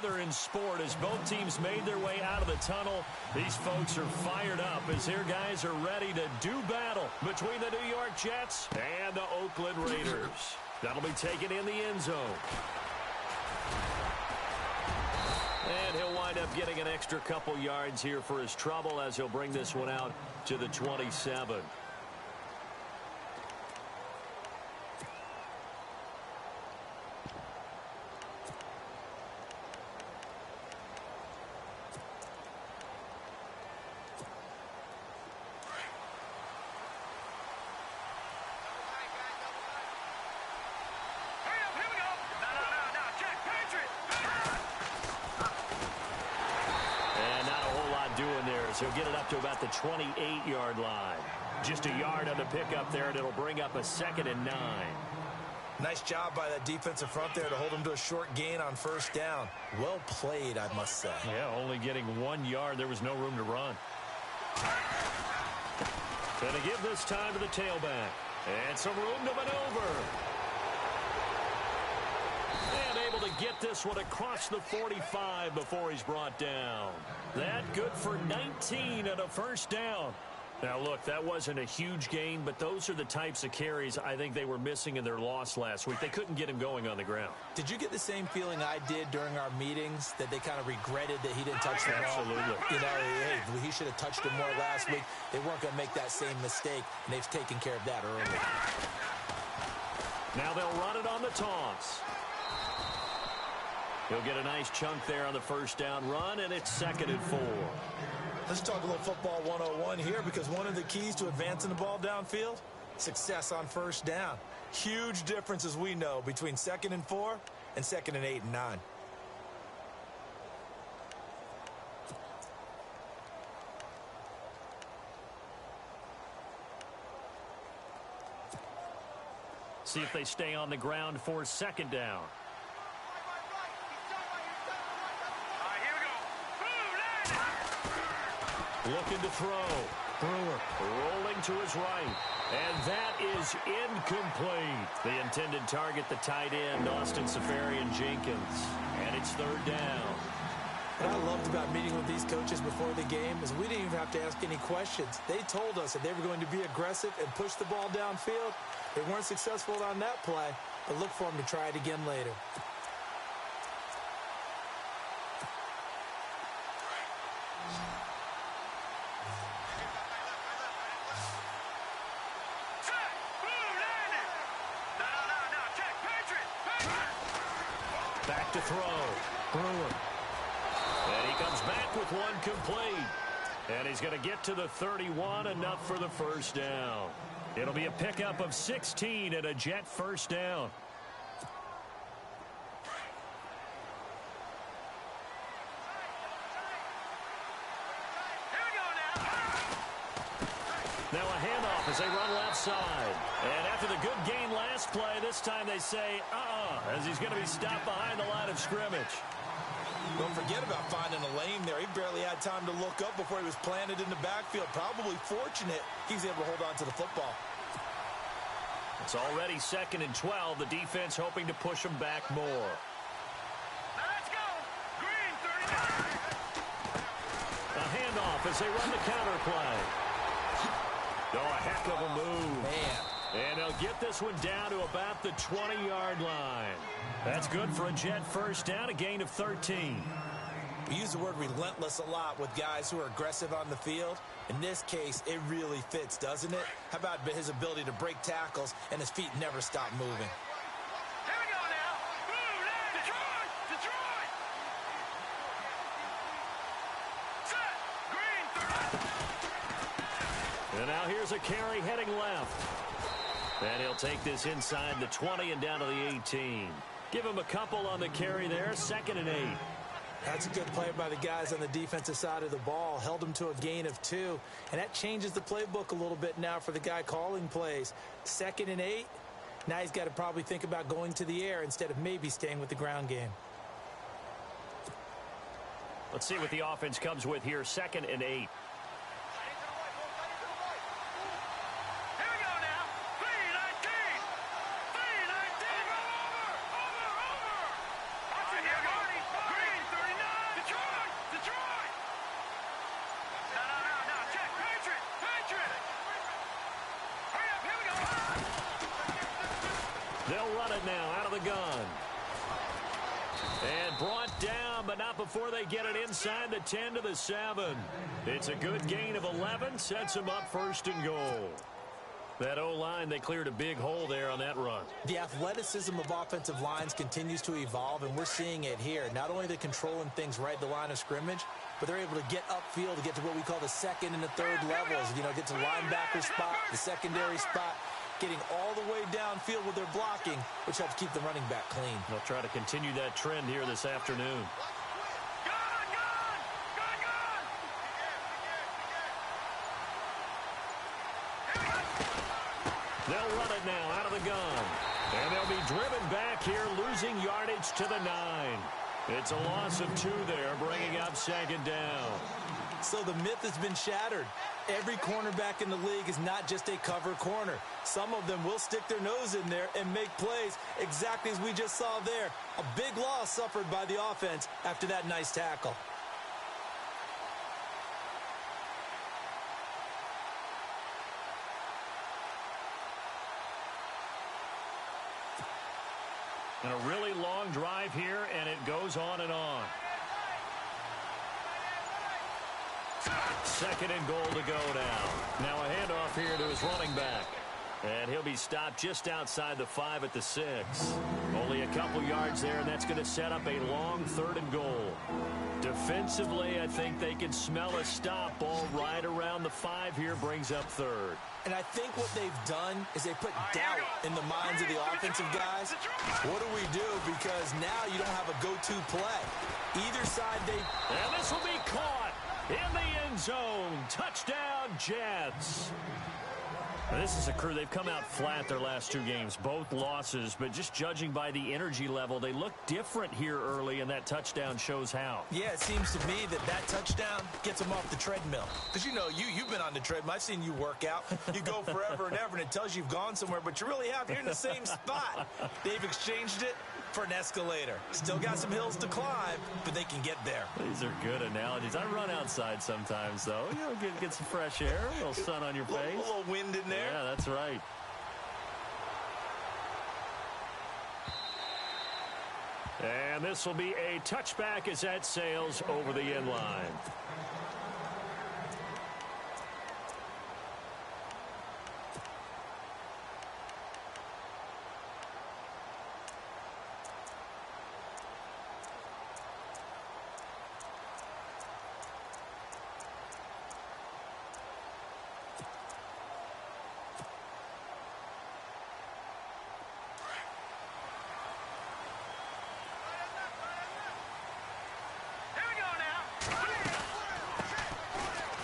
another in sport as both teams made their way out of the tunnel. These folks are fired up as their guys are ready to do battle between the New York Jets and the Oakland Raiders. That'll be taken in the end zone. And he'll wind up getting an extra couple yards here for his trouble as he'll bring this one out to the 27. He'll get it up to about the 28-yard line. Just a yard on the pickup there, and it'll bring up a 2nd and 9. Nice job by that defensive front there to hold him to a short gain on first down. Well played, I must say. Yeah, only getting 1 yard. There was no room to run. Going to give this time to the tailback. And some room to maneuver. And able to get this one across the 45 before he's brought down. That good for 19 and a first down. Now, look, that wasn't a huge gain, but those are the types of carries I think they were missing in their loss last week. They couldn't get him going on the ground. Did you get the same feeling I did during our meetings, that they kind of regretted that he didn't touch the ball? Absolutely. You know, hey, he should have touched it more last week. They weren't going to make that same mistake, and they've taken care of that early. Now they'll run it on the toss. He'll get a nice chunk there on the first down run, and it's 2nd and 4. Let's talk a little football 101 here, because one of the keys to advancing the ball downfield, success on first down. Huge difference, as we know, between 2nd and 4 and 2nd and 8 and 9. See if they stay on the ground for 2nd down. Looking to throw. Brewer rolling to his right. And that is incomplete. The intended target, the tight end, Austin Safarian-Jenkins. And it's 3rd down. What I loved about meeting with these coaches before the game is we didn't even have to ask any questions. They told us that they were going to be aggressive and push the ball downfield. They weren't successful on that play, but look for them to try it again later. Back to throw. Brewer. And he comes back with one complete. And he's going to get to the 31, enough for the first down. It'll be a pickup of 16 and a Jet first down. Now a handoff as they run left side. And after the good gain last play, this time they say, as he's going to be stopped behind the line of scrimmage. Don't forget about finding a lane there. He barely had time to look up before he was planted in the backfield. Probably fortunate he's able to hold on to the football. It's already 2nd and 12. The defense hoping to push him back more. Let's go. Green 39. A handoff as they run the counter play. Oh, a heck of a move. Man. And they'll get this one down to about the 20-yard line. That's good for a Jet first down, a gain of 13. We use the word relentless a lot with guys who are aggressive on the field. In this case, it really fits, doesn't it? How about his ability to break tackles and his feet never stop moving? Here we go now. Blue line. Detroit. Set. Green 30. And now here's a carry heading left. And he'll take this inside the 20 and down to the 18. Give him a couple on the carry there, 2nd and 8. That's a good play by the guys on the defensive side of the ball. Held him to a gain of 2. And that changes the playbook a little bit now for the guy calling plays. 2nd and 8. Now he's got to probably think about going to the air instead of maybe staying with the ground game. Let's see what the offense comes with here, 2nd and 8. And brought down, but not before they get it inside the 10 to the 7. It's a good gain of 11, sets them up 1st and goal. That O-line, they cleared a big hole there on that run. The athleticism of offensive lines continues to evolve, and we're seeing it here. Not only are they controlling things right at the line of scrimmage, but they're able to get upfield to get to what we call the 2nd and the 3rd levels. You know, get to linebacker spot, the secondary spot, getting all the way downfield with their blocking, which helps keep the running back clean. They'll try to continue that trend here this afternoon. They'll run it now out of the gun. And they'll be driven back here, losing yardage to the 9. It's a loss of 2 there, bringing up 2nd down. So the myth has been shattered. Every cornerback in the league is not just a cover corner. Some of them will stick their nose in there and make plays exactly as we just saw there. A big loss suffered by the offense after that nice tackle. And a really long drive here, and it goes on and on. 2nd and goal to go now. Now a handoff here to his running back. And he'll be stopped just outside the 5 at the 6. Only a couple yards there, and that's going to set up a long 3rd and goal. Defensively, I think they can smell a stop. Ball right around the 5 here, brings up 3rd. And I think what they've done is they put doubt in the minds of the offensive guys. What do we do? Because now you don't have a go-to play. Either side they... And this will be caught in the end zone. Touchdown, Jets. This is a crew, they've come out flat their last 2 games, both losses, but just judging by the energy level, they look different here early, and that touchdown shows how. Yeah, it seems to me that touchdown gets them off the treadmill. Because, you know, you've been on the treadmill. I've seen you work out. You go forever and ever, and it tells you you've gone somewhere, but you really have. You're in the same spot. They've exchanged it for an escalator. Still got some hills to climb, but they can get there. These are good analogies. I run outside sometimes, though. You know, get some fresh air, a little sun on your face. A little wind in there. Yeah, that's right. And this will be a touchback as that sails over the end line.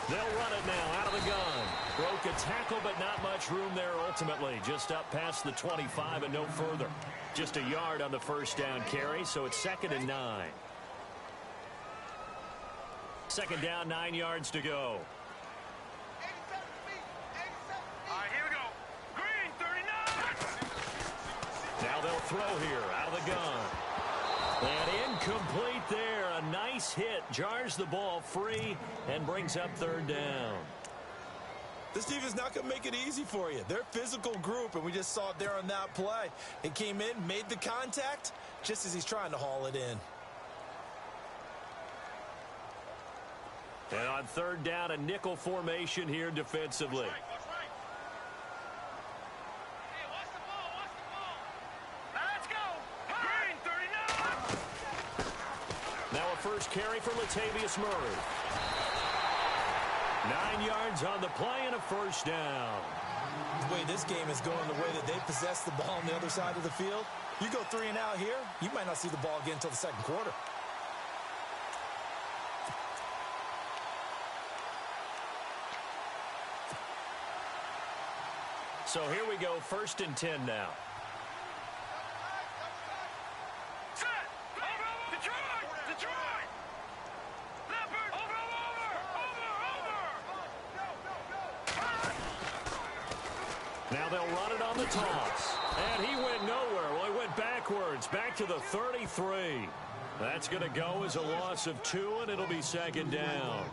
They'll run it now out of the gun. Broke a tackle, but not much room there ultimately. Just up past the 25 and no further. Just a yard on the 1st down carry, so it's 2nd and 9. 2nd down, 9 yards to go. All right, here we go. Green, 39. Now they'll throw here out of the gun. And incomplete there. A nice hit. Jars the ball free and brings up 3rd down. This defense not going to make it easy for you. They're a physical group, and we just saw it there on that play. It came in, made the contact, just as he's trying to haul it in. And on 3rd down, a nickel formation here defensively. Now a first carry for Latavius Murray. 9 yards on the play and a 1st down. The way this game is going, the way that they possess the ball on the other side of the field, you go 3 and out here, you might not see the ball again until the 2nd quarter. So here we go, 1st and 10 now. Now they'll run it on the toss. And he went nowhere. Well, he went backwards, back to the 33. That's going to go as a loss of 2, and it'll be 2nd down.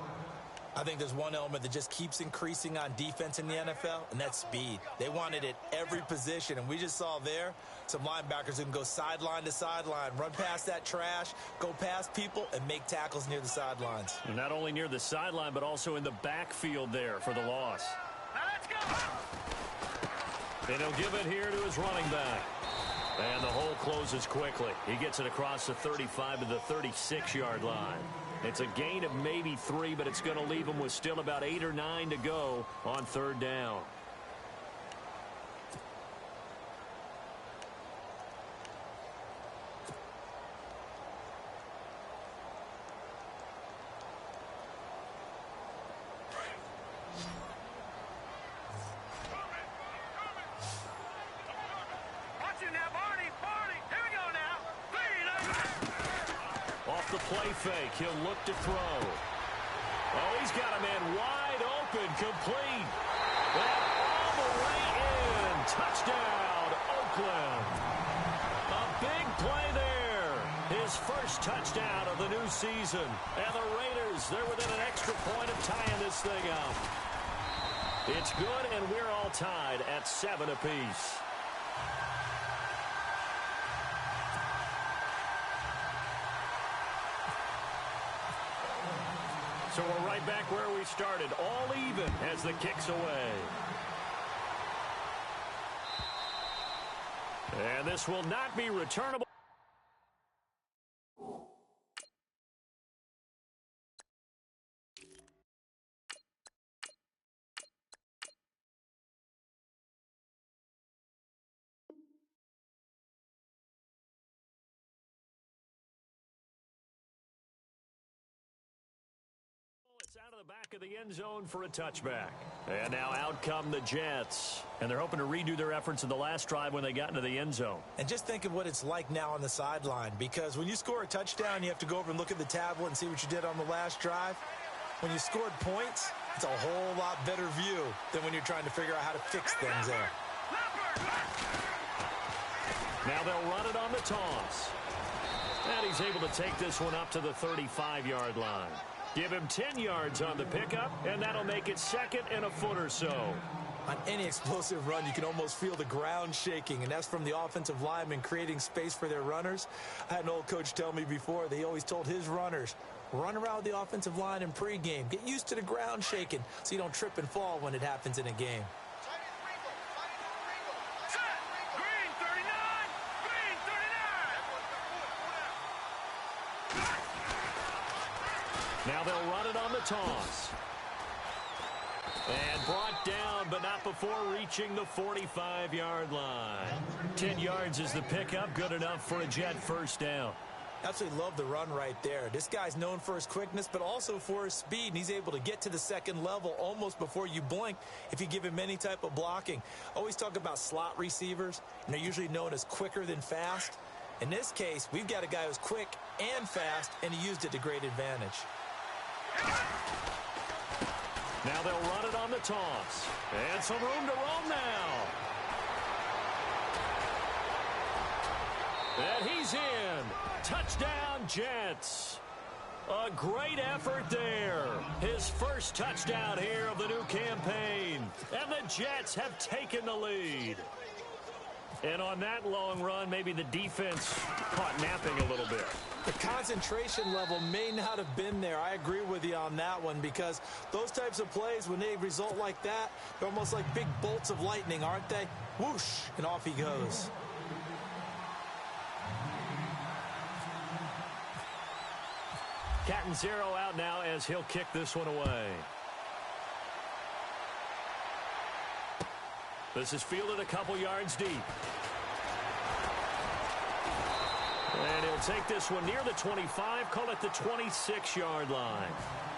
I think there's one element that just keeps increasing on defense in the NFL, and that's speed. They want it at every position, and we just saw there some linebackers who can go sideline to sideline, run past that trash, go past people, and make tackles near the sidelines. And not only near the sideline, but also in the backfield there for the loss. Now let's go. And he'll give it here to his running back. And the hole closes quickly. He gets it across the 35 to the 36-yard line. It's a gain of maybe 3, but it's going to leave him with still about 8 or 9 to go on third down. Watch it now, Barney. Barney. Here we go now. Off the play fake, he'll look to throw. Oh, he's got a man wide open, complete. That all the way in. Touchdown, Oakland. A big play there. His first touchdown of the new season. And the Raiders, they're within an extra point of tying this thing up. It's good, and we're all tied at 7 apiece. So we're right back where we started, all even as the kick's away. And this will not be returnable. It's out of the back of the end zone for a touchback. And now out come the Jets. And they're hoping to redo their efforts in the last drive when they got into the end zone. And just think of what it's like now on the sideline, because when you score a touchdown, you have to go over and look at the tablet and see what you did on the last drive. When you scored points, it's a whole lot better view than when you're trying to figure out how to fix things there. Now they'll run it on the toss. And he's able to take this one up to the 35-yard line. Give him 10 yards on the pickup, and that'll make it second and a foot or so. On any explosive run, you can almost feel the ground shaking, and that's from the offensive linemen creating space for their runners. I had an old coach tell me before, they always told his runners, run around the offensive line in pregame. Get used to the ground shaking so you don't trip and fall when it happens in a game. Green 39. Green 39. Now they'll run it on the toss. And brought down, but not before reaching the 45-yard line. 10 yards is the pickup, good enough for a Jet first down. Absolutely love the run right there. This guy's known for his quickness, but also for his speed, and he's able to get to the second level almost before you blink if you give him any type of blocking. Always talk about slot receivers, and they're usually known as quicker than fast. In this case, we've got a guy who's quick and fast, and he used it to great advantage. Now they'll run it on the toss. And some room to roam now. And he's in. Touchdown, Jets. A great effort there. His first touchdown here of the new campaign. And the Jets have taken the lead. And on that long run, maybe the defense caught napping a little bit. The concentration level may not have been there. I agree with you on that one, because those types of plays, when they result like that, they're almost like big bolts of lightning, aren't they? Whoosh, and off he goes. Catanzaro out now as he'll kick this one away. This is fielded a couple yards deep. And he'll take this one near the 25, call it the 26-yard line.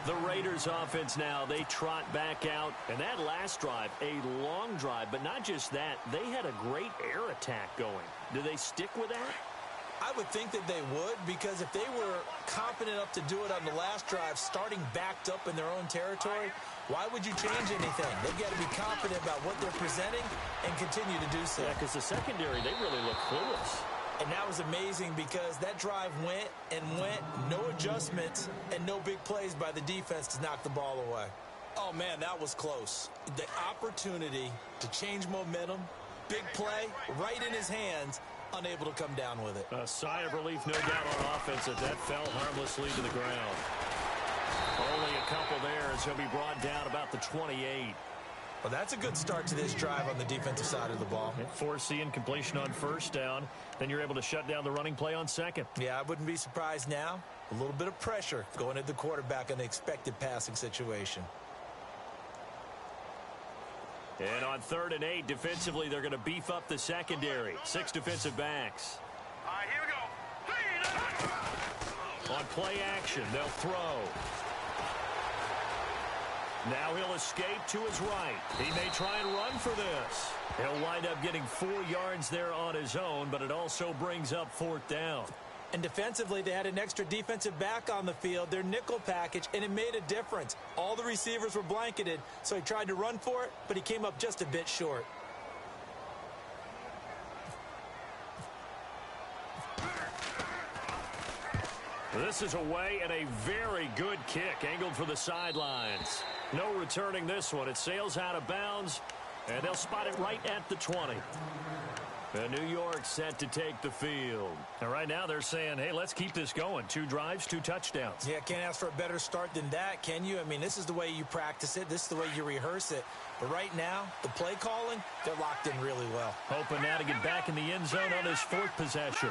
The Raiders offense now, they trot back out. And that last drive, a long drive, but not just that, they had a great air attack going. Do they stick with that? I would think that they would, because if they were confident enough to do it on the last drive, starting backed up in their own territory, why would you change anything? They've got to be confident about what they're presenting and continue to do so. Yeah, because the secondary, they really look clueless. And that was amazing because that drive went and went, no adjustments, and no big plays by the defense to knock the ball away. Oh, man, that was close. The opportunity to change momentum, big play, right in his hands, unable to come down with it. A sigh of relief, no doubt, on offense as that fell harmlessly to the ground. Only a couple there as he'll be brought down about the 28. Well, that's a good start to this drive on the defensive side of the ball. Forcing incompletion on first down. Then you're able to shut down the running play on second. Yeah, I wouldn't be surprised now. A little bit of pressure going at the quarterback in the expected passing situation. And on 3rd and 8, defensively, they're going to beef up the secondary. 6 defensive backs. All right, here we go. On play action, they'll throw. Now he'll escape to his right. He may try and run for this. He'll wind up getting 4 yards there on his own, but it also brings up 4th down. And defensively, they had an extra defensive back on the field, their nickel package, and it made a difference. All the receivers were blanketed, so he tried to run for it, but he came up just a bit short. This is away and a very good kick, angled for the sidelines. No returning this one. It sails out of bounds, and they'll spot it right at the 20. And New York set to take the field. And right now they're saying, hey, let's keep this going. 2 drives, 2 touchdowns. Yeah, can't ask for a better start than that, can you? I mean, this is the way you practice it. This is the way you rehearse it. But right now, the play calling, they're locked in really well. Hoping now to get back in the end zone on his 4th possession.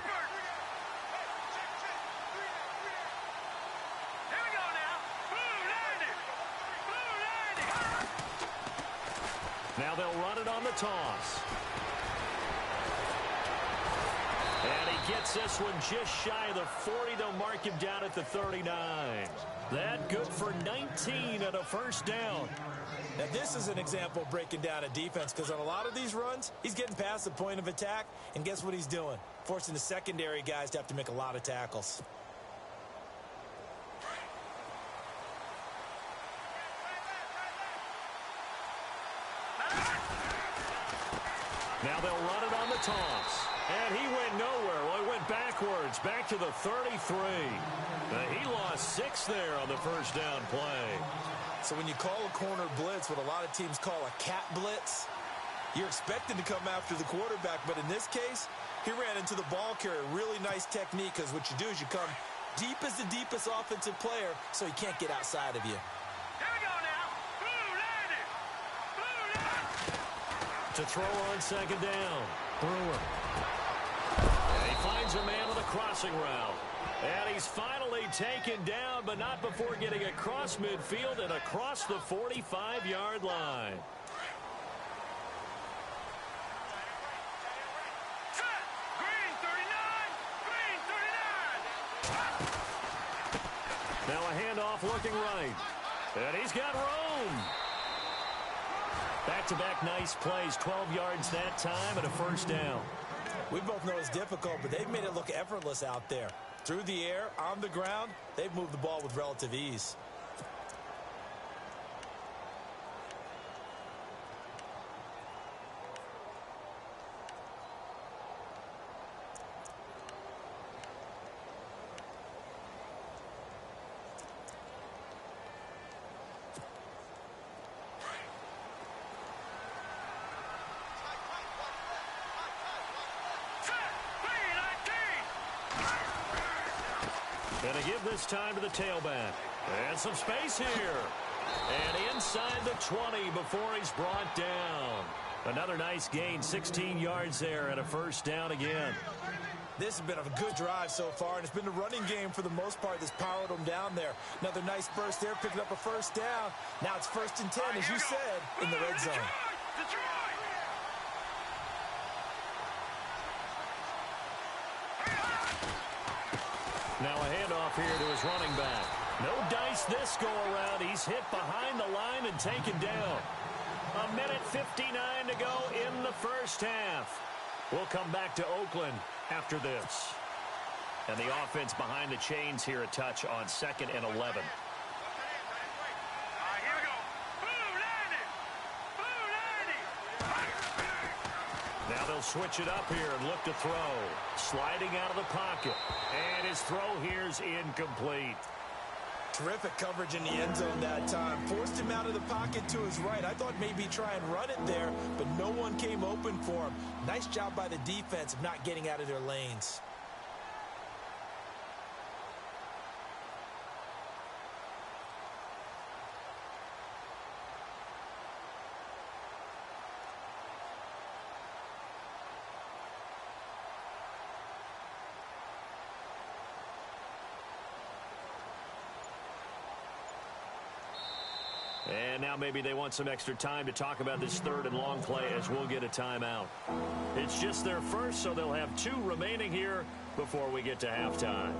Now they'll run it on the toss. And he gets this one just shy of the 40. They'll mark him down at the 39. That good for 19 and a first down. Now, this is an example of breaking down a defense because on a lot of these runs, he's getting past the point of attack, and guess what he's doing? Forcing the secondary guys to have to make a lot of tackles. Now they'll run it on the toss. And he went nowhere. Well, he went backwards, back to the 33. He lost 6 there on the first down play. So when you call a corner blitz, what a lot of teams call a cat blitz, you're expected to come after the quarterback. But in this case, he ran into the ball carrier. Really nice technique because what you do is you come deep as the deepest offensive player so he can't get outside of you. Here we go now. Blue landed. Blue landed. To throw on second down. Brewer. And he finds a man on the crossing route. And he's finally taken down, but not before getting across midfield and across the 45-yard line. Set. Green 39. Green 39. Now a handoff looking right. And he's got room. Back-to-back nice plays, 12 yards that time and a first down. We both know it's difficult, but they've made it look effortless out there. Through the air, on the ground, they've moved the ball with relative ease. Going to give this time to the tailback. And some space here. And inside the 20 before he's brought down. Another nice gain, 16 yards there and a first down again. This has been a good drive so far, and it's been the running game for the most part that's powered them down there. Another nice burst there, picking up a first down. Now it's 1st and 10, as you said, in the red zone. Now a handoff here to his running back. No dice this go-around. He's hit behind the line and taken down. 1:59 to go in the first half. We'll come back to Oakland after this. And the offense behind the chains here a touch on 2nd and 11. Now they'll switch it up here and look to throw. Sliding out of the pocket. And his throw here's incomplete. Terrific coverage in the end zone that time. Forced him out of the pocket to his right. I thought maybe try and run it there, but no one came open for him. Nice job by the defense of not getting out of their lanes. And now maybe they want some extra time to talk about this third and long play as we'll get a timeout. It's just their first, so they'll have 2 remaining here before we get to halftime.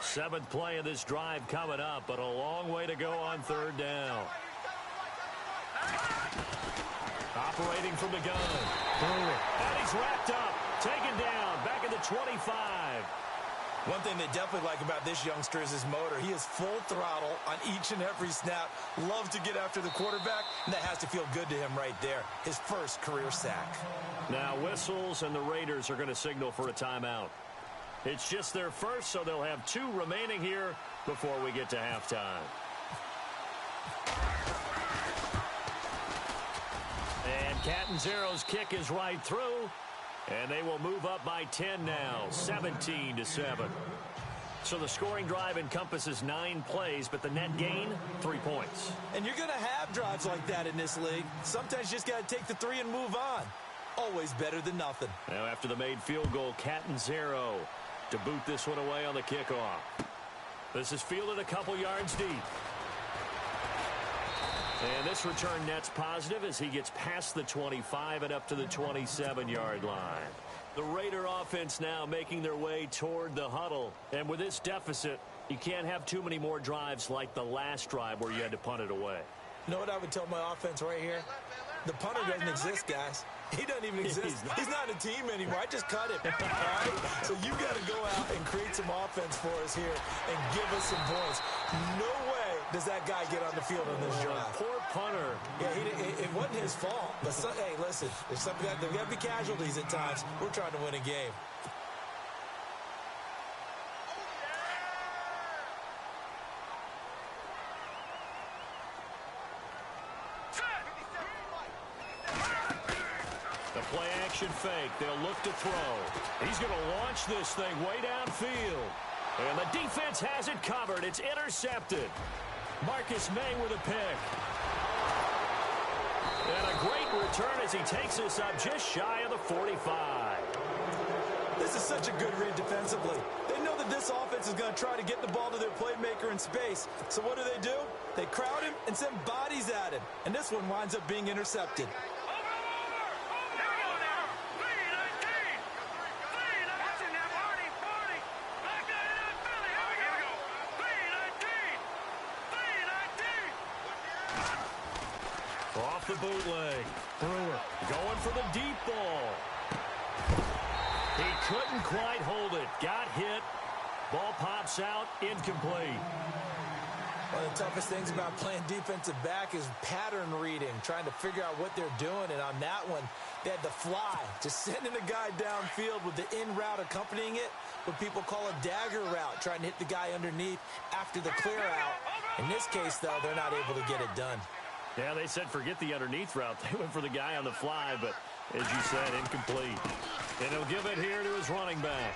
Seventh play of this drive coming up, but a long way to go on third down. Operating from the gun. And he's wrapped up, taken down, back at the 25. One thing they definitely like about this youngster is his motor. He is full throttle on each and every snap. Loves to get after the quarterback, and that has to feel good to him right there. His first career sack. Now whistles, and the Raiders are going to signal for a timeout. It's just their first, so they'll have 2 remaining here before we get to halftime. And Catanzaro's kick is right through. And they will move up by 10 now, 17-7. So the scoring drive encompasses 9 plays, but the net gain, 3 points. And you're going to have drives like that in this league. Sometimes you just got to take the 3 and move on. Always better than nothing. Now after the made field goal, Catanzaro to boot this one away on the kickoff. This is fielded a couple yards deep. And this return net's positive as he gets past the 25 and up to the 27-yard line. The Raider offense now making their way toward the huddle. And with this deficit, you can't have too many more drives like the last drive where you had to punt it away. You know what I would tell my offense right here? The punter doesn't exist, guys. He doesn't even exist. He's not a team anymore. I just cut him. All right? So you got to go out and create some offense for us here and give us some points. No way does that guy get on the field on this drive. Poor punter. Yeah, it wasn't his fault. But hey, listen, there's got to be casualties at times. We're trying to win a game. Play action fake. They'll look to throw. He's going to launch this thing way downfield. And the defense has it covered. It's intercepted. Marcus May with a pick. And a great return as he takes this up just shy of the 45. This is such a good read defensively. They know that this offense is going to try to get the ball to their playmaker in space. So what do? They crowd him and send bodies at him. And this one winds up being intercepted. Off the bootleg. Brewer going for the deep ball. He couldn't quite hold it. Got hit. Ball pops out. Incomplete. One of the toughest things about playing defensive back is pattern reading, trying to figure out what they're doing. And on that one, they had the fly, just sending a guy downfield with the in route accompanying it, what people call a dagger route, trying to hit the guy underneath after the clear out. In this case, though, they're not able to get it done. Yeah, they said forget the underneath route. They went for the guy on the fly, but as you said, incomplete. And he'll give it here to his running back.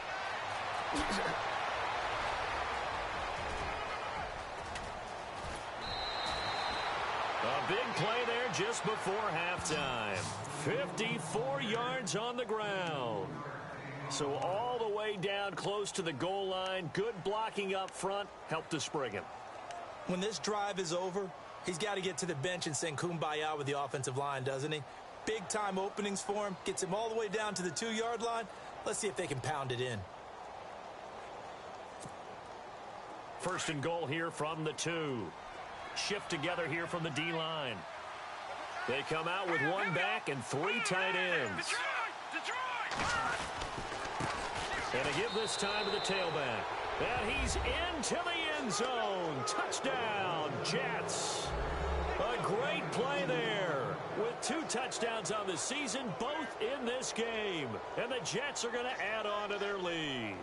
A big play there just before halftime. 54 yards on the ground. So all the way down close to the goal line. Good blocking up front helped to spring him. When this drive is over, he's got to get to the bench and sing kumbaya with the offensive line, doesn't he? Big-time openings for him. Gets him all the way down to the 2-yard line. Let's see if they can pound it in. First and goal here from the 2. Shift together here from the D-line. They come out with one back and 3 tight ends. And they give this time to the tailback. And he's into the end zone. Touchdown, Jets. A great play there. With 2 touchdowns on the season, both in this game. And the Jets are going to add on to their lead.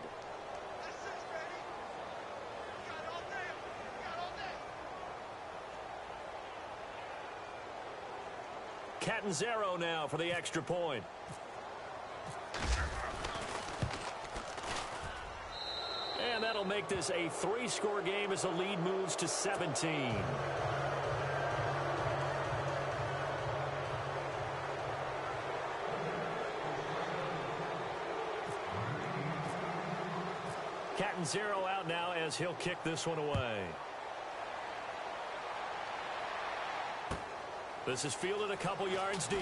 Catanzaro now for the extra point. And that'll make this a 3-score game as the lead moves to 17. Catanzaro out now as he'll kick this one away. This is fielded a couple yards deep.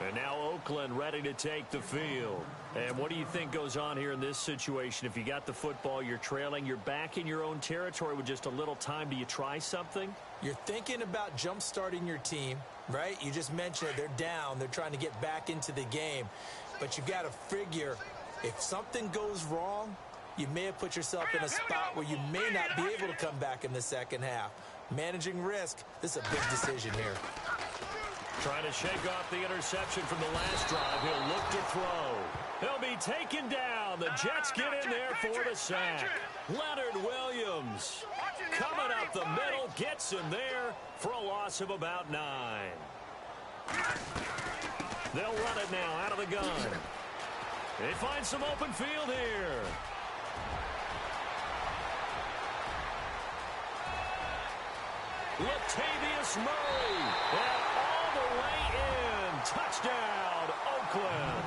And now Oakland ready to take the field. And what do you think goes on here in this situation? If you got the football, you're trailing, you're back in your own territory with just a little time. Do you try something? You're thinking about jump-starting your team, right? You just mentioned it. They're down. They're trying to get back into the game. But you've got to figure if something goes wrong, you may have put yourself in a spot where you may not be able to come back in the second half. Managing risk, this is a big decision here. Trying to shake off the interception from the last drive. He'll look to throw. He'll be taken down. The Jets get in there for the sack. Leonard Williams coming up the middle, gets him there for a loss of about 9. They'll run it now out of the gun. They find some open field here. Latavius Murray. And all the way in. Touchdown, Oakland.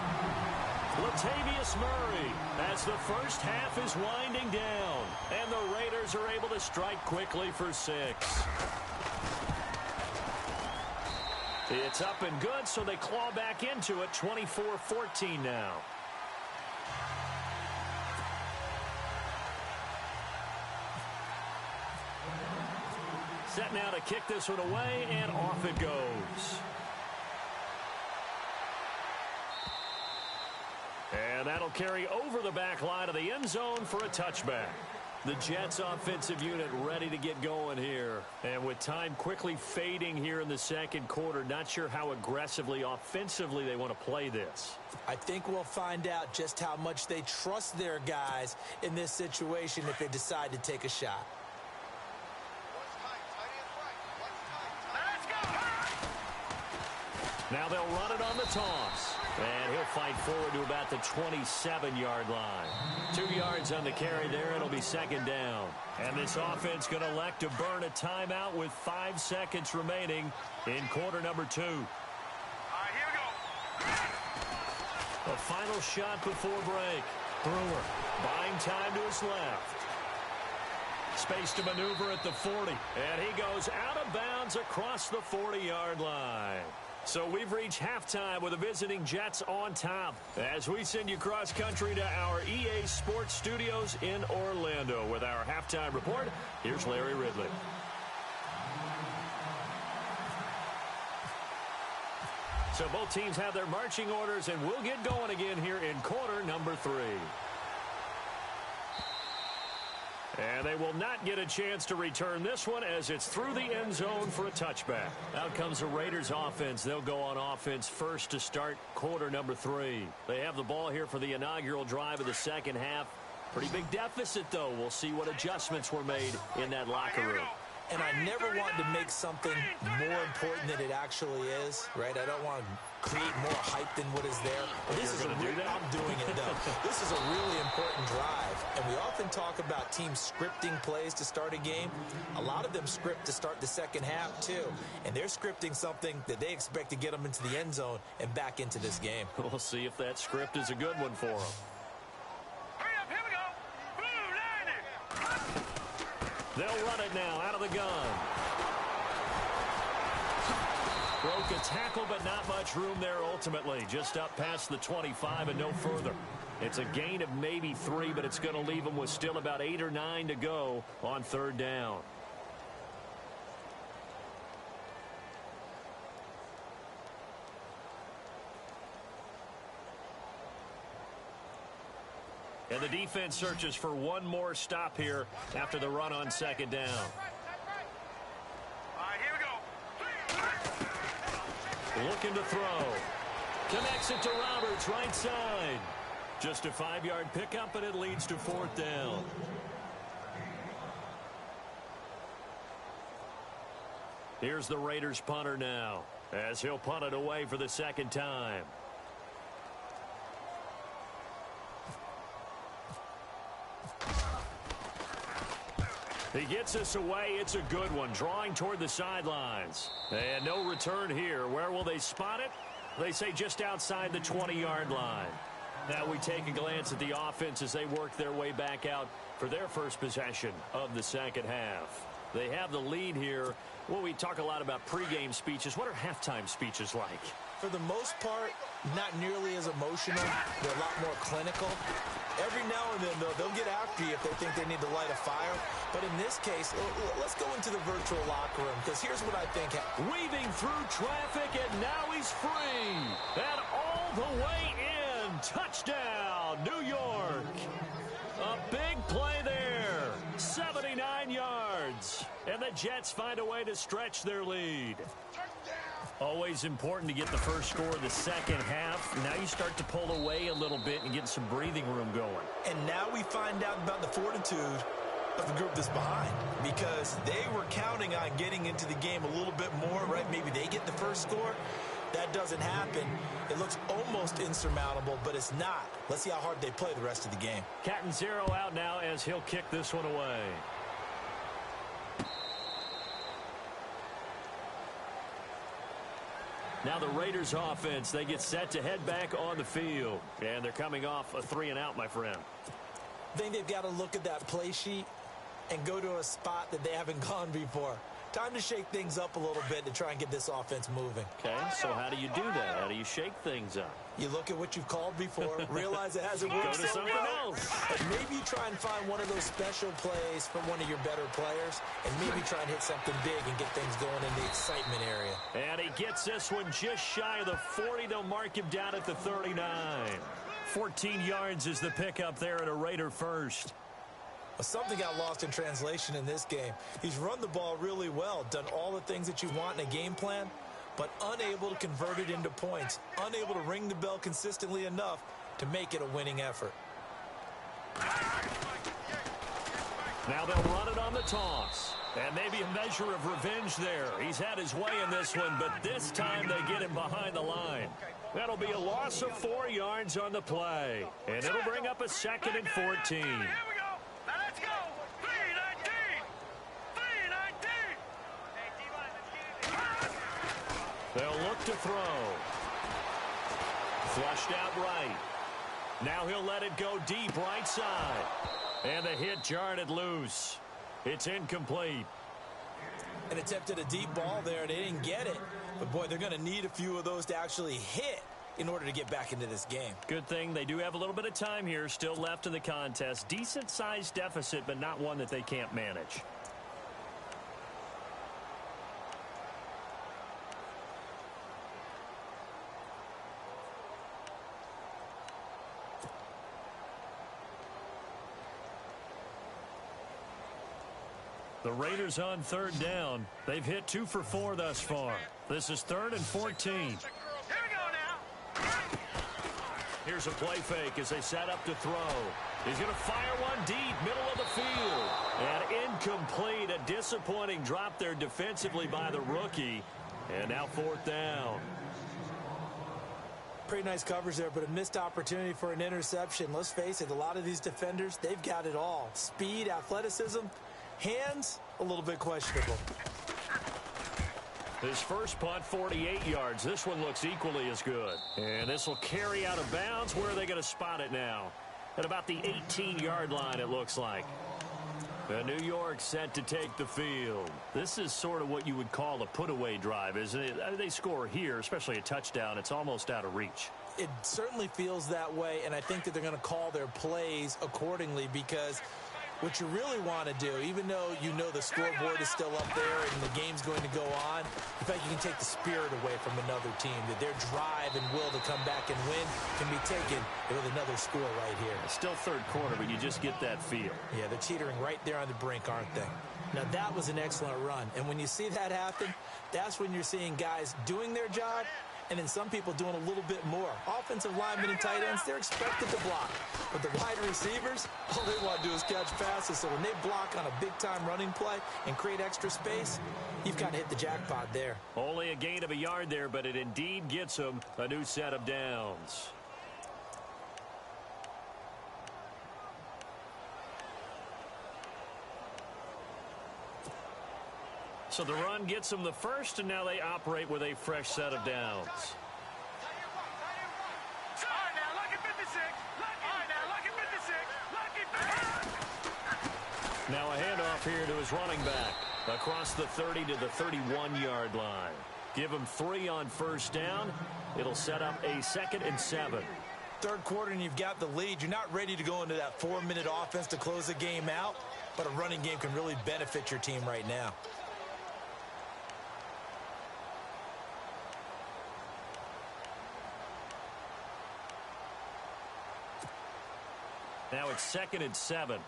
Latavius Murray as the first half is winding down. And the Raiders are able to strike quickly for 6. It's up and good, so they claw back into it. 24-14 now. Set now to kick this one away, and off it goes. And that'll carry over the back line of the end zone for a touchback. The Jets offensive unit ready to get going here. And with time quickly fading here in the second quarter, not sure how aggressively, offensively they want to play this. I think we'll find out just how much they trust their guys in this situation if they decide to take a shot. Now they'll run it on the toss. And he'll fight forward to about the 27-yard line. 2 yards on the carry there. It'll be second down. And this offense going to elect to burn a timeout with 5 seconds remaining in quarter number 2. All right, here we go. A final shot before break. Brewer buying time to his left. Space to maneuver at the 40. And he goes out of bounds across the 40-yard line. So we've reached halftime with the visiting Jets on top as we send you cross-country to our EA Sports Studios in Orlando with our halftime report. Here's Larry Ridley. So both teams have their marching orders, and we'll get going again here in quarter number 3. And they will not get a chance to return this one as it's through the end zone for a touchback. Out comes the Raiders offense. They'll go on offense first to start quarter number 3. They have the ball here for the inaugural drive of the second half. Pretty big deficit, though. We'll see what adjustments were made in that locker room. And I never want to make something more important than it actually is, right? I don't want to create more hype than what is there. This is I'm doing it, though. This is a really important drive. And we often talk about teams scripting plays to start a game. A lot of them script to start the second half, too. And they're scripting something that they expect to get them into the end zone and back into this game. We'll see if that script is a good one for them. Hurry up, here we go. Blue, line it. They'll run it now out of the gun. Broke a tackle, but not much room there ultimately. Just up past the 25 and no further. It's a gain of maybe 3, but it's going to leave them with still about 8 or 9 to go on third down. And the defense searches for one more stop here after the run on second down. All right, here we go. Looking to throw. Connects it to Roberts, right side. Just a 5-yard pickup, and it leads to fourth down. Here's the Raiders punter now, as he'll punt it away for the second time. He gets us away. It's a good one, drawing toward the sidelines. And no return here. Where will they spot it? They say just outside the 20-yard line. Now we take a glance at the offense as they work their way back out for their first possession of the second half. They have the lead here. Well, we talk a lot about pregame speeches. What are halftime speeches like? For the most part, not nearly as emotional. They're a lot more clinical. Every now and then, though, they'll get after you if they think they need to light a fire. But in this case, let's go into the virtual locker room, because here's what I think. Weaving through traffic, and now he's free. And all the way in. Touchdown, New York. A big play there. 79 yards. And the Jets find a way to stretch their lead. Always important to get the first score of the second half. Now you start to pull away a little bit and get some breathing room going. And now we find out about the fortitude of the group that's behind, because they were counting on getting into the game a little bit more, right? Maybe they get the first score. That doesn't happen. It looks almost insurmountable, but it's not. Let's see how hard they play the rest of the game. Cat and zero out now as he'll kick this one away. Now the Raiders offense, they get set to head back on the field. And they're coming off a 3-and-out, my friend. I think they've got to look at that play sheet and go to a spot that they haven't gone before. Time to shake things up a little bit to try and get this offense moving. Okay, so how do you do that? How do you shake things up? You look at what you've called before, realize it hasn't worked Go to so something well, else. and maybe try and find one of those special plays from one of your better players, and maybe try and hit something big and get things going in the excitement area. And he gets this one just shy of the 40. They'll mark him down at the 39. 14 yards is the pickup there at a Raider first. Well, something got lost in translation in this game. He's run the ball really well, done all the things that you want in a game plan, but unable to convert it into points, unable to ring the bell consistently enough to make it a winning effort. Now they'll run it on the toss. And maybe a measure of revenge there. He's had his way in this one, but this time they get him behind the line. That'll be a loss of 4 yards on the play. And it'll bring up a 2nd and 14. Here we go. Now let's go. 3-19. 3-19. They'll look to throw. Flushed out right. Now he'll let it go deep right side. And the hit jarred it loose. It's incomplete. And attempted a deep ball there, and they didn't get it. But, boy, they're going to need a few of those to actually hit in order to get back into this game. Good thing they do have a little bit of time here still left in the contest. Decent-sized deficit, but not one that they can't manage. The Raiders on 3rd down. They've hit 2 for 4 thus far. This is 3rd and 14. Here we go now. Here's a play fake as they set up to throw. He's going to fire one deep, middle of the field. And incomplete. A disappointing drop there defensively by the rookie. And now 4th down. Pretty nice coverage there, but a missed opportunity for an interception. Let's face it, a lot of these defenders, they've got it all. Speed, athleticism, hands, a little bit questionable. His first punt, 48 yards. This one looks equally as good. And this will carry out of bounds. Where are they going to spot it now? At about the 18-yard line, it looks like. And New York set to take the field. This is sort of what you would call a put-away drive, isn't it? They score here, especially a touchdown. It's almost out of reach. It certainly feels that way, and I think that they're going to call their plays accordingly, because What you really want to do, even though you know the scoreboard is still up there and the game's going to go on, in fact, you can take the spirit away from another team, that their drive and will to come back and win can be taken with another score right here. It's still third quarter, but you just get that feel. Yeah, they're teetering right there on the brink, aren't they? Now, that was an excellent run, and when you see that happen, that's when you're seeing guys doing their job, and then some people doing a little bit more. Offensive linemen and tight ends, they're expected to block. But the wide receivers, all they want to do is catch passes. So when they block on a big-time running play and create extra space, you've got to hit the jackpot there. Only a gain of a yard there, but it indeed gets them a new set of downs. So the run gets them the first, and now they operate with a fresh set of downs. Now a handoff here to his running back. Across the 30 to the 31-yard line. Give him 3 on first down. It'll set up a 2nd and 7. Third quarter and you've got the lead. You're not ready to go into that 4-minute offense to close the game out, but a running game can really benefit your team right now. Now it's 2nd and 7. All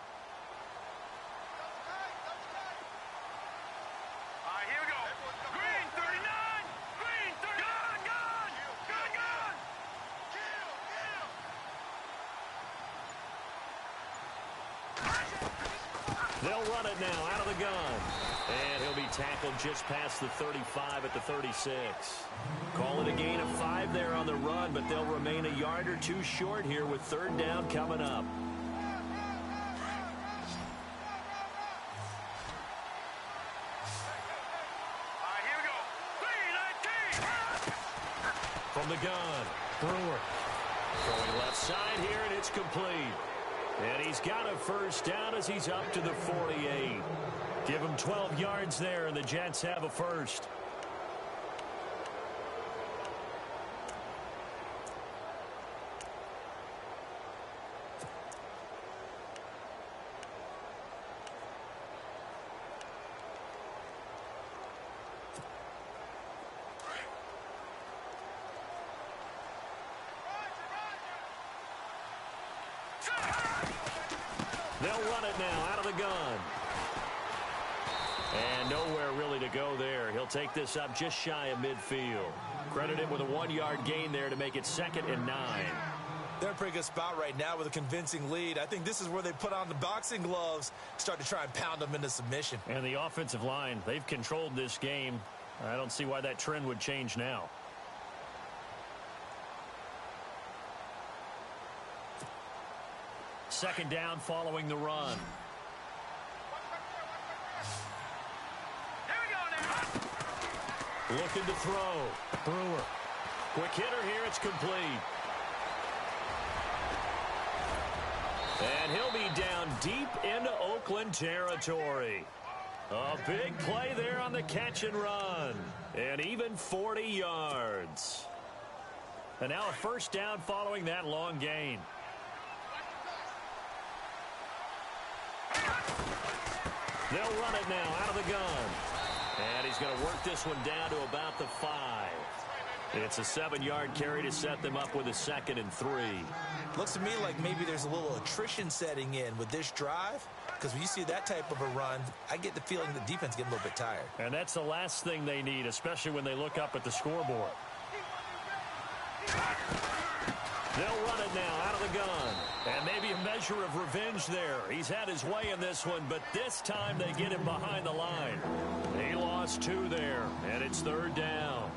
right, here we go. Green, 39. Green, 39. Gun. They'll run it now out of the gun. And he'll be tackled just past the 35 at the 36. Call it a gain of 5 there on the run, but they'll remain a yard or 2 short here with third down coming up. From the gun, Brewer. Throwing left side here, and it's complete. And he's got a first down as he's up to the 48. Give him 12 yards there, and the Jets have a first. They'll run it now out of the gun. And nowhere really to go there. He'll take this up just shy of midfield. Credited with a 1-yard gain there to make it 2nd and 9. They're in a pretty good spot right now with a convincing lead. I think this is where they put on the boxing gloves, start to try and pound them into submission. And the offensive line, they've controlled this game. I don't see why that trend would change now. Second down following the run. Here we go now. Looking to throw. Brewer. Quick hitter here. It's complete. And he'll be down deep into Oakland territory. A big play there on the catch and run. And even 40 yards. And now a first down following that long gain. They'll run it now out of the gun. And he's going to work this one down to about the 5. It's a 7-yard carry to set them up with a 2nd and 3. Looks to me like maybe there's a little attrition setting in with this drive, because when you see that type of a run, I get the feeling the defense getting a little bit tired. And that's the last thing they need, especially when they look up at the scoreboard. They'll run it now out of the gun. And maybe a measure of revenge there. He's had his way in this one, but this time they get him behind the line. He lost 2 there, and it's third down.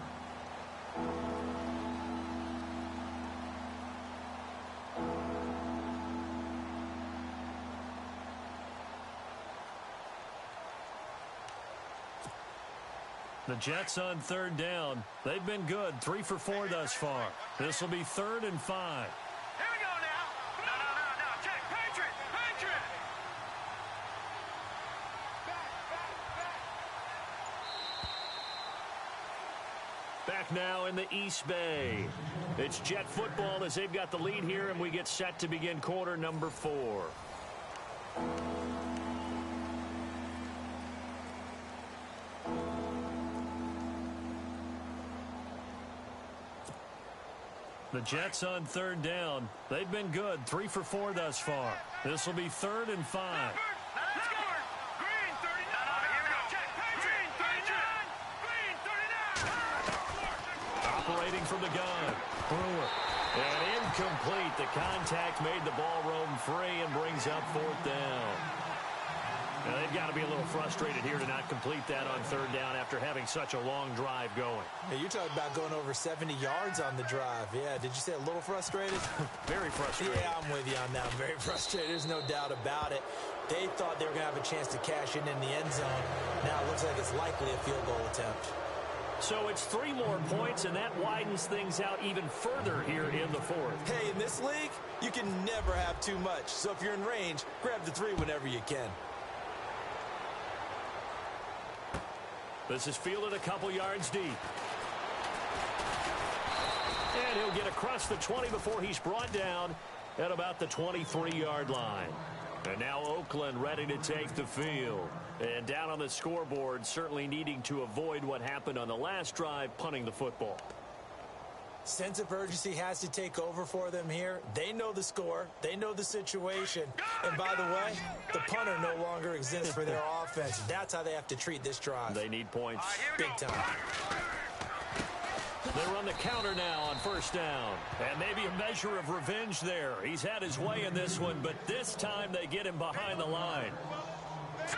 The Jets on third down. They've been good, 3 for 4 thus far. This will be 3rd and 5. Here we go now. No. Check. Patriot. Back now in the East Bay. It's Jet football as they've got the lead here, and we get set to begin quarter number 4. The Jets on third down. They've been good, 3 for 4 thus far. This will be 3rd and 5. Let's go. Green 39. Here we go. Green 39. Green 39. Operating from the gun. Brewer. And incomplete. The contact made the ball roam free and brings up 4th down. Now, they've got to be a little frustrated here to not complete that on third down after having such a long drive going. Hey, you're talking about going over 70 yards on the drive. Yeah, did you say a little frustrated? Very frustrated. Yeah, I'm with you on that. I'm very frustrated. There's no doubt about it. They thought they were going to have a chance to cash in the end zone. Now it looks like it's likely a field goal attempt. So it's 3 more points, and that widens things out even further here in the 4th. Hey, in this league, you can never have too much. So if you're in range, grab the 3 whenever you can. This is fielded a couple yards deep. And he'll get across the 20 before he's brought down at about the 23-yard line. And now Oakland ready to take the field. And down on the scoreboard, certainly needing to avoid what happened on the last drive, punting the football. Sense of urgency has to take over for them here. They know the score. They know the situation. And by the way, the punter no longer exists for their offense. That's how they have to treat this drive. They need points. Big time. They run the counter now on 1st down. And maybe a measure of revenge there. He's had his way in this one, but this time they get him behind the line.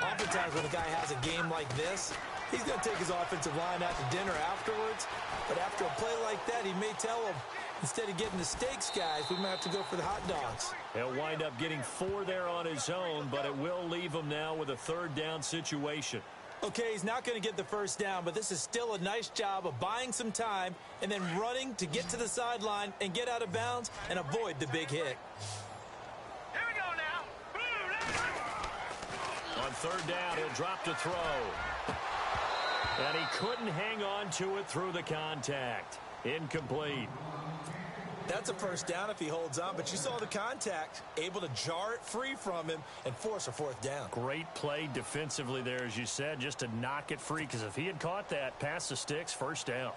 Oftentimes when a guy has a game like this, he's going to take his offensive line out to dinner afterwards. But after a play like that, he may tell him, instead of getting the steaks, guys, we might have to go for the hot dogs. He'll wind up getting 4 there on his own, but it will leave him now with a 3rd down situation. Okay, he's not going to get the 1st down, but this is still a nice job of buying some time and then running to get to the sideline and get out of bounds and avoid the big hit. Here we go now. On 3rd down, he'll drop to throw. And he couldn't hang on to it through the contact. Incomplete. That's a 1st down if he holds on, but you saw the contact, able to jar it free from him and force a 4th down. Great play defensively there, as you said, just to knock it free, because if he had caught that, past the sticks, 1st down.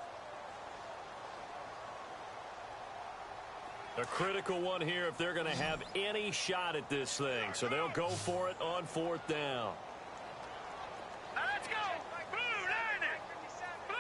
A critical one here if they're going to have any shot at this thing. So they'll go for it on 4th down. Let's go. Blue 90. Blue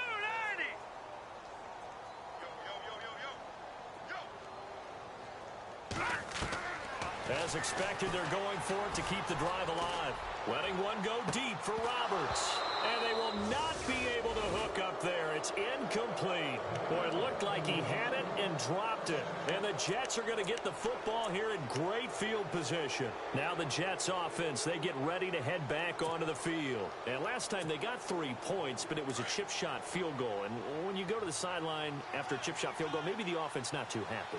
90. As expected, they're going for it to keep the drive alive. Letting one go deep for Roberts. And they will not be able to hook up there. It's incomplete. Boy, it looked like he had it and dropped it. And the Jets are going to get the football here in great field position. Now the Jets offense, they get ready to head back onto the field. And last time they got 3 points, but it was a chip shot field goal. And when you go to the sideline after a chip shot field goal, maybe the offense not too happy.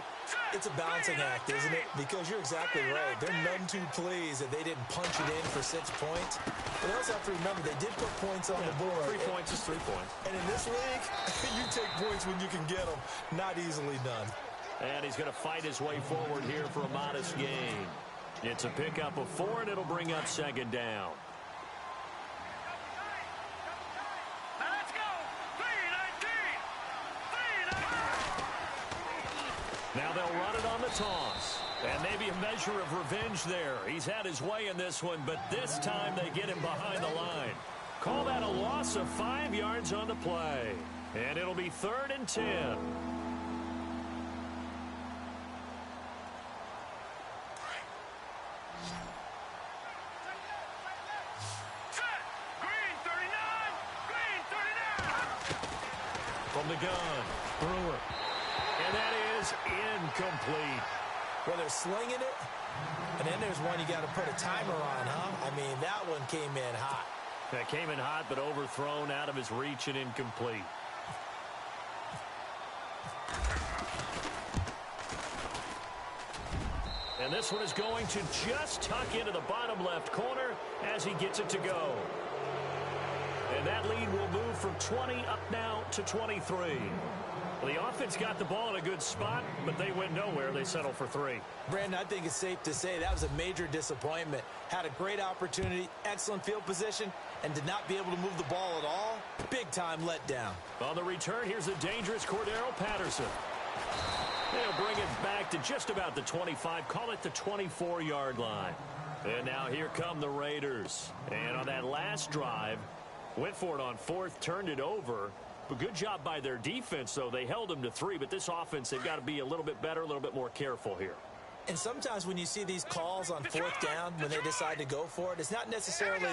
It's a balancing act, isn't it? Because you're exactly right. They're none too pleased that they didn't punch it in for 6 points. But they also have to remember they did put points on the board. 3 points is 3 points. And in this league, you take points when you can get them. Not easily done. And he's going to fight his way forward here for a modest gain. It's a pickup of 4, and it'll bring up 2nd down. Let's go. 319. 319. Now they'll run it on the toss. And maybe a measure of revenge there. He's had his way in this one, but this time they get him behind the line. Call that a loss of 5 yards on the play. And it'll be 3rd and 10. Set. Green 39. Green 39. From the gun, Brewer. And that is incomplete. Well, they're slinging it, and then there's one you got to put a timer on, huh? I mean, that one came in hot. That came in hot, but overthrown out of his reach and incomplete. And this one is going to just tuck into the bottom left corner as he gets it to go. And that lead will move from 20 up now to 23. Well, the offense got the ball in a good spot, but they went nowhere. They settled for 3. Brandon, I think it's safe to say that was a major disappointment. Had a great opportunity, excellent field position, and did not be able to move the ball at all. Big-time letdown. On the return, here's a dangerous Cordero Patterson. They'll bring it back to just about the 25, call it the 24-yard line. And now here come the Raiders. And on that last drive, went for it on 4th, turned it over. But good job by their defense, though. They held them to 3, but this offense, they've got to be a little bit better, a little bit more careful here. And sometimes when you see these calls on 4th down, when they decide to go for it, it's not necessarily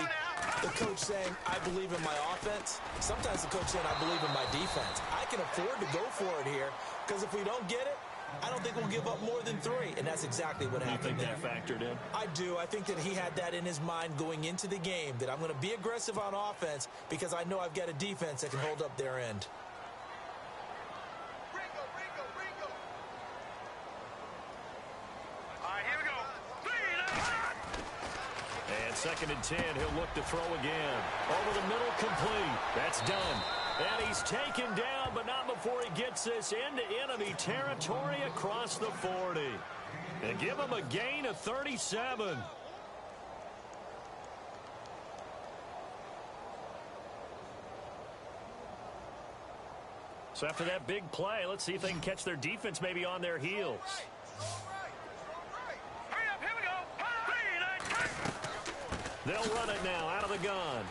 the coach saying, I believe in my offense. Sometimes the coach saying, I believe in my defense. I can afford to go for it here, because if we don't get it, I don't think we'll give up more than 3, and that's exactly what happened there. You think that factored in? I do. I think that he had that in his mind going into the game, that I'm going to be aggressive on offense because I know I've got a defense that can hold up their end. All right, here we go. And 2nd and 10, he'll look to throw again. Over the middle, complete. That's done. And he's taken down, but not before he gets this into enemy territory across the 40. And give him a gain of 37. So after that big play, let's see if they can catch their defense maybe on their heels. Hurry up, here we go. They'll run it now out of the gun.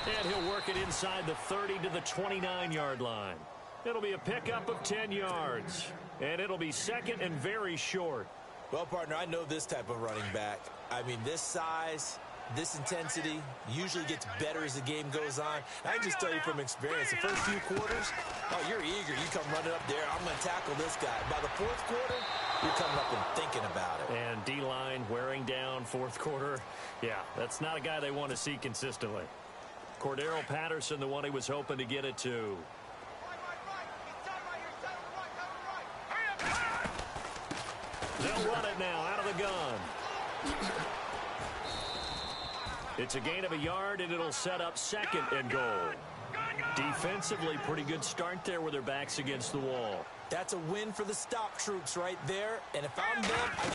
And he'll work it inside the 30 to the 29-yard line. It'll be a pickup of 10 yards. And it'll be 2nd and very short. Well, partner, I know this type of running back. I mean, this size, this intensity usually gets better as the game goes on. I can just tell you from experience, the first few quarters, oh, you're eager. You come running up there, I'm going to tackle this guy. By the 4th quarter, you're coming up and thinking about it. And D-line wearing down 4th quarter. Yeah, that's not a guy they want to see consistently. Cordero Patterson, the one he was hoping to get it to. They'll run it now out of the gun. It's a gain of a yard, and it'll set up 2nd and goal. Defensively, pretty good start there with their backs against the wall. That's a win for the stop troops right there. And if I'm them, I